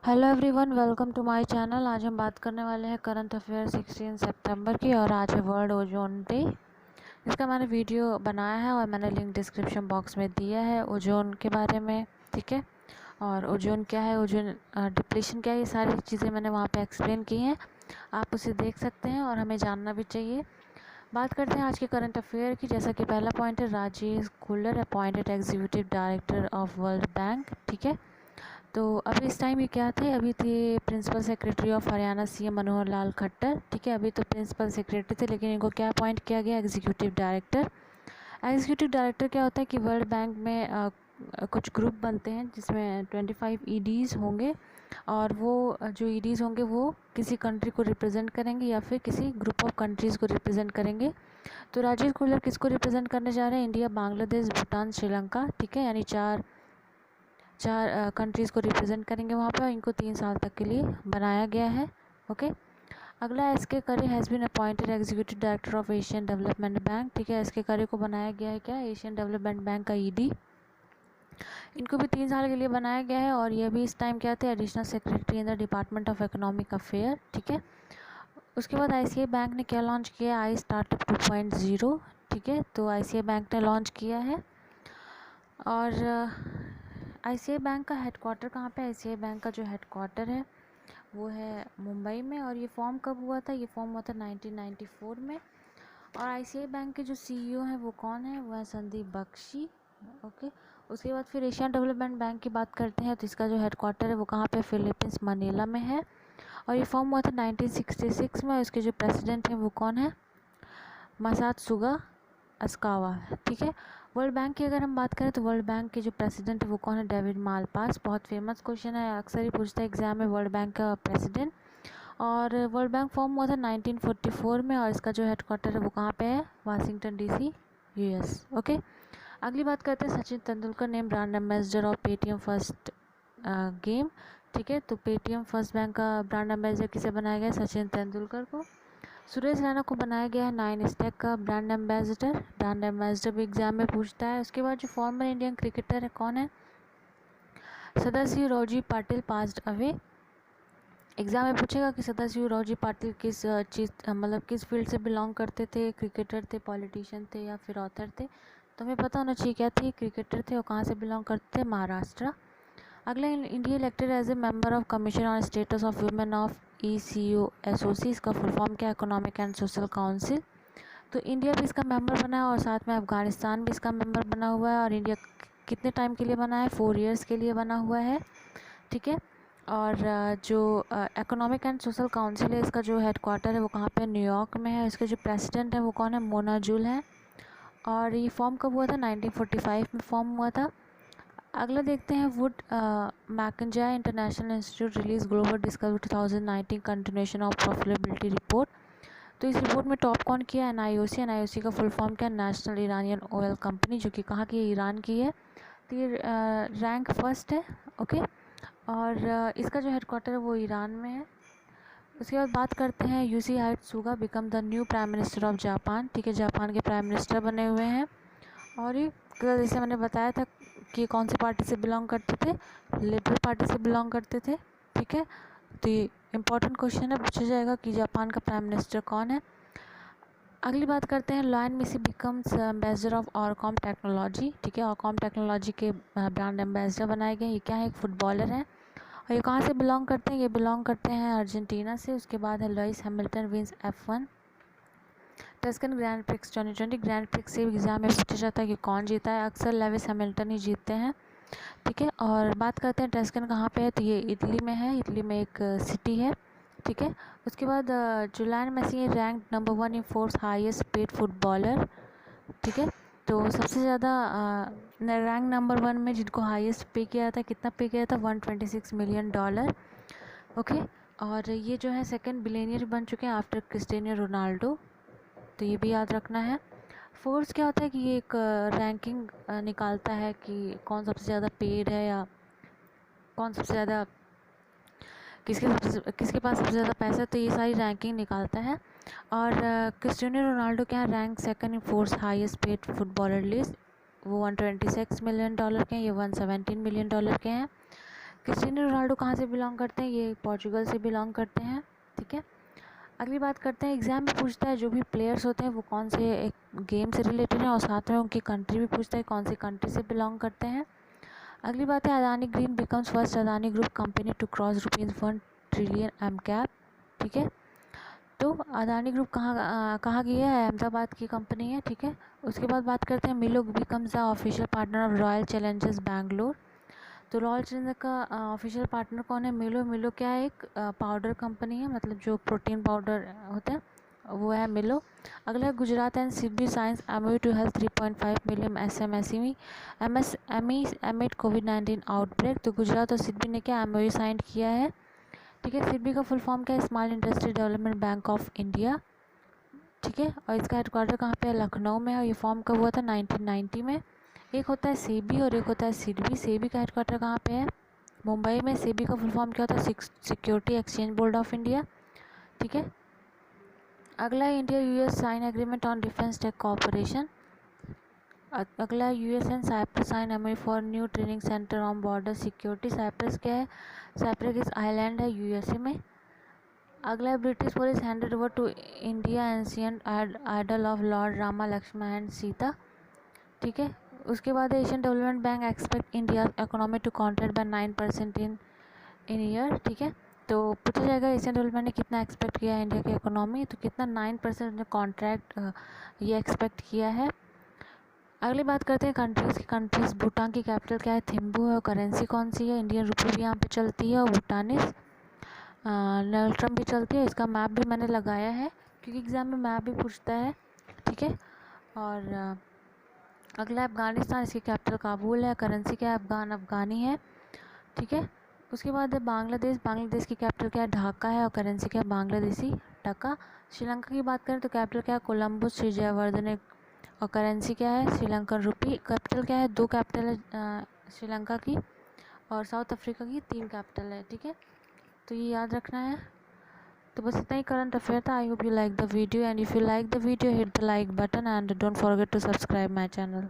Hello everyone, welcome to my channel. आज हम बात करने वाले हैं करंट अफेयर 16 सितंबर की और आज है वर्ल्ड ओजोन डे। इसका मैंने वीडियो बनाया है और मैंने लिंक डिस्क्रिप्शन बॉक्स में दिया है ओजोन के बारे में। ठीक है, और ओजोन क्या है, ओजोन डिप्लीशन क्या है, ये सारी चीज़ें मैंने वहाँ पे एक्सप्लेन की हैं। आप उसे देख सकते हैं और हमें जानना भी चाहिए। बात करते हैं आज के करंट अफेयर की। जैसा कि पहला पॉइंट है, Rajesh Khullar appointed executive director of world bank. ठीक है, तो अभी इस टाइम ये क्या थे, अभी थे principal secretary of Haryana CM Manohar Lal Khattar. ठीक है, अभी तो प्रिंसिपल सेक्रेटरी थे, लेकिन इनको क्या अपॉइंट किया गया, एग्जीक्यूटिव डायरेक्टर। एग्जीक्यूटिव डायरेक्टर क्या होता है कि वर्ल्ड बैंक में कुछ ग्रुप बनते हैं जिसमें 25 ईडीज़ होंगे और वो जो ईडीज़ होंगे वो किसी कंट्री को रिप्रेजेंट करेंगे या फिर किसी ग्रुप ऑफ कंट्रीज़ को रिप्रेजेंट करेंगे। तो राजेश खुल्लर किसको रिप्रेजेंट करने जा रहे हैं, इंडिया, बांग्लादेश, भूटान, श्रीलंका। ठीक है, यानी चार कंट्रीज़ को रिप्रेजेंट करेंगे वहाँ पर। इनको 3 साल तक के लिए बनाया गया है। ओके, अगला एस के करे has been appointed executive director of Asian development bank. ठीक है, एस के करे को बनाया गया है क्या, एशियन डेवलपमेंट बैंक का ईडी। इनको भी 3 साल के लिए बनाया गया है और ये भी इस टाइम क्या थे, additional secretary in the department of economic affair. ठीक है, उसके बाद आईसीआई बैंक ने क्या लॉन्च किया, आई स्टार्टअप 2.0। ठीक है, तो आईसीआई बैंक ने लॉन्च किया है। और आईसीआई बैंक का हेडक्वार्टर कहाँ पे, आईसीआई बैंक का जो हेडक्वार्टर है वो है मुंबई में। और ये फॉर्म कब हुआ था, ये फॉर्म हुआ था 1994 में। और आईसीआई बैंक के जो सीईओ हैं वो कौन है, वो है संदीप बख्शी। ओके, उसके बाद फिर एशियन डेवलपमेंट बैंक की बात करते हैं। तो इसका जो हेडक्वार्टर है वो कहाँ पे, फिलीपींस मनीला में है। और ये फॉर्म हुआ था 1966 में। इसके जो प्रेसिडेंट हैं वो कौन है, मसात्सुगा अस्कावा। ठीक है, वर्ल्ड बैंक की अगर हम बात करें तो वर्ल्ड बैंक के जो प्रेसिडेंट है वो कौन है, डेविड मालपास। बहुत फेमस क्वेश्चन है, अक्सर ही पूछता है एग्जाम में वर्ल्ड बैंक का प्रेसिडेंट। और वर्ल्ड बैंक फॉर्म हुआ था 1944 में और इसका जो हेडक्वार्टर है वो कहाँ पे है, वाशिंगटन डीसी, यूएस। ओके, अगली बात करते हैं, Sachin Tendulkar name brand ambassador of Paytm first game. ठीक है, तो पेटीएम फर्स्ट बैंक का ब्रांड एम्बेसडर किसे बनाया गया, सचिन तेंदुलकर को। सुरेश रैना को बनाया गया है 9 स्टैक का ब्रांड एम्बेसडर। ब्रांड एम्बेसडर भी एग्जाम में पूछता है। उसके बाद जो फॉर्मर इंडियन क्रिकेटर है कौन है, Sadashiv Raoji Patil passed away. Exam में पूछेगा कि सदाशिव रावजी पाटिल किस चीज़ मतलब किस फील्ड से बिलोंग करते थे, क्रिकेटर थे, पॉलिटिशियन थे या फिर ऑथर थे। तो हमें पता होना चाहिए क्या थे, क्रिकेटर थे और कहाँ से बिलोंग करते थे, महाराष्ट्र। अगला, India elected as a member of commission on status of women of ECOSOC। इसका फुल फॉर्म क्या है, इकोनॉमिक एंड सोशल काउंसिल। तो इंडिया भी इसका मेंबर बना है और साथ में अफगानिस्तान भी इसका मेंबर बना हुआ है। और इंडिया कितने टाइम के लिए बना है, 4 ईयर्स के लिए बना हुआ है। ठीक है, और जो इकोनॉमिक एंड सोशल काउंसिल है इसका जो हेडक्वार्टर है वो कहाँ पे, न्यूयॉर्क में है। इसके जो प्रेसिडेंट है वो कौन है, मोना जूल है। और ये फॉर्म कब हुआ था, 1945 में फॉर्म हुआ था। अगला देखते हैं, would McKinsey international institute release global discovery 2019 continuation of profitability report. तो इस रिपोर्ट में टॉप कौन किया है, एनआईओसी। एनआईओसी का फुल फॉर्म क्या है, नेशनल ईरानियन ऑयल कंपनी, जो कि कहाँ की है, ईरान की है। तो ये रैंक फर्स्ट है। ओके, और इसका जो हेडक्वार्टर है वो ईरान में है। उसके बाद बात करते हैं, Yoshihide Suga become the new prime minister of Japan. ठीक है, जापान के प्राइम मिनिस्टर बने हुए हैं। और ये जैसे मैंने बताया था कि कौन सी पार्टी से बिलोंग करते थे, लिबरल पार्टी से बिलोंग करते थे। ठीक है, तो ये इंपॉर्टेंट क्वेश्चन है, पूछा जाएगा कि जापान का प्राइम मिनिस्टर कौन है। अगली बात करते हैं, Lionel Messi becomes ambassador of OrCam technology. ठीक है, ऑरकॉम टेक्नोलॉजी के ब्रांड एम्बेसडर बनाए गए। ये क्या है, एक फुटबॉलर है और ये कहाँ से बिलोंग करते हैं, ये बिलोंग करते हैं अर्जेंटीना से। उसके बाद है Lewis Hamilton wins F1 Tuscan grand prix 2020। Grand prix से एग्जाम में पूछा जाता है कि कौन जीता है, अक्सर लेविस हैमिल्टन ही जीतते हैं। ठीक है, और बात करते हैं टस्कन कहाँ पे है, तो ये इटली में है, इटली में एक सिटी है। ठीक है, उसके बाद Julian Messi rank number 1 in Forbes highest paid footballer. ठीक है, तो सबसे ज़्यादा रैंक नंबर 1 में जिनको हाईएस्ट पे किया था, कितना पे किया था, $126 मिलियन। ओके, और ये जो है सेकंड बिलियनियर बन चुके हैं आफ्टर क्रिस्टियानो रोनाल्डो। तो ये भी याद रखना है। फोर्स क्या होता है कि ये एक रैंकिंग निकालता है कि कौन सबसे ज़्यादा पेड है या कौन सबसे ज़्यादा किसके पास सबसे ज़्यादा पैसा है। तो ये सारी रैंकिंग निकालता है। और क्रिस्टियानो रोनाल्डो क्या rank second in Forbes highest paid footballer list, वो $126 मिलियन के हैं, ये $117 मिलियन के हैं। क्रिस्टियानो रोनाल्डो कहाँ से बिलोंग करते हैं? ये पोर्चुगल से बिलोंग करते हैं, ठीक है। अगली बात करते हैं, एग्जाम में पूछता है जो भी प्लेयर्स होते हैं वो कौन से एक गेम से रिलेटेड हैं, और साथ में उनकी कंट्री भी पूछता है कौन सी कंट्री से बिलोंग करते हैं। अगली बात है, Adani green becomes first Adani group company to cross ₹1 trillion M cap, ठीक है। तो अदानी ग्रुप कहाँ की है? अहमदाबाद की कंपनी है, ठीक है। उसके बाद बात करते हैं, मिलो becomes the official partner of royal Challengers Bangalore. तो रॉयल चैलेंजर का ऑफिशियल पार्टनर कौन है? मिलो। मिलो क्या है? एक पाउडर कंपनी है, मतलब जो प्रोटीन पाउडर होते हैं वो है मिलो। अगला है, Gujarat and SIDBI signs MoU to help 3.5 million SMSME MSME amid कोविड-19 आउटब्रेक। तो गुजरात और सिडबी ने क्या एमओयू साइन किया है, ठीक है। सिडबी का फुल फॉर्म क्या है? Small industry development bank of India, ठीक है। और इसका हेडक्वार्टर कहाँ पे है? लखनऊ में है। और ये फॉर्म कब हुआ था? 1990 में। एक होता है सेबी और एक होता है सिडबी। सेबी का हेडक्वार्टर कहाँ पे है? मुंबई में। सेबी का फुल फॉर्म क्या होता है? Security exchange board of India, ठीक है। अगला है, India US sign agreement on defence tech cooperation. अगला है, US and Cyprus sign MOU for new training centre on border security. Cyprus क्या है? साइप्रस आइलैंड है यूएसए में। अगला है, British police handed over to India ancient idol of lord Rama Lakshman and Sita, ठीक है। उसके बाद Asian development bank expect India economy to contract by 9% in year, ठीक है। तो पूछा जाएगा एशियन डेवलपमेंट ने कितना एक्सपेक्ट किया है इंडिया की इकोनॉमी, तो कितना 9% ने कॉन्ट्रैक्ट ये एक्सपेक्ट किया है। अगली बात करते हैं कंट्रीज़। भूटान की कैपिटल क्या है? थिम्पू है। और करेंसी कौन सी है? इंडियन रुपी भी यहाँ पे चलती है, और भूटानिस नल्ट्रम भी चलती है। इसका मैप भी मैंने लगाया है क्योंकि एग्ज़ाम में मैप भी पूछता है, ठीक है। और अगला अफ़गानिस्तान, इसकी कैपिटल काबुल है। करेंसी क्या है? अफ़गानी है, ठीक है। उसके बाद है बांग्लादेश की कैपिटल क्या है? ढाका है। और करेंसी क्या है? बांग्लादेशी टका। श्रीलंका की बात करें तो कैपिटल क्या है? कोलंबो श्री जयवर्धने। और करेंसी क्या है? श्रीलंकन रुपी। कैपिटल क्या है? 2 कैपिटल है श्रीलंका की, और साउथ अफ्रीका की 3 कैपिटल है, ठीक है। तो ये याद रखना है। तो बस इतना ही करंट अफेयर था। I hope you like the video, and if you like the video hit the like button and don't forget to subscribe my channel.